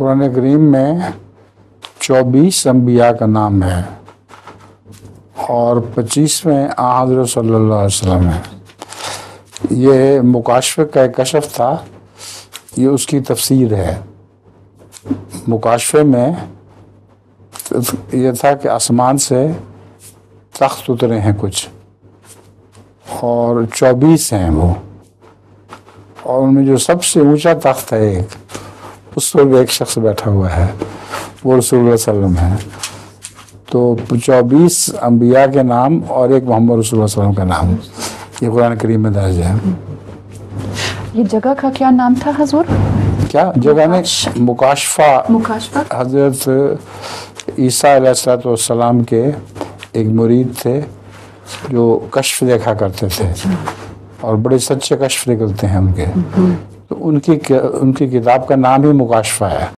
कुरान करीम में 24 अंबिया का नाम है और 25वें हज़रत सल्लल्लाहु अलैहि वसल्लम है। ये मुकाशफे का एक कशफ था, ये उसकी तफसीर है। मुकाशफे में ये था कि आसमान से तख्त उतरे हैं कुछ और 24 हैं वो, और उनमें जो सबसे ऊंचा तख्त है एक, उस पर एक शख्स बैठा हुआ है, वो रसूलुल्लाह सल्लल्लाहु अलैहि वसल्लम है। तो 24 अंबिया के नाम और एक मोहम्मद रसूलुल्लाह सल्लल्लाहु अलैहि वसल्लम का नाम ये कुरान करीम में दर्ज है। ये जगह का क्या नाम था हुजूर? क्या जगह ने? मुकाशफा। हजरत ईसा अलैहिस्सलाम के एक मुरीद थे जो कश्फ देखा करते थे और बड़े सच्चे कश्फ निकलते हैं उनके, तो उनकी किताब का नाम ही मुकाशफा है।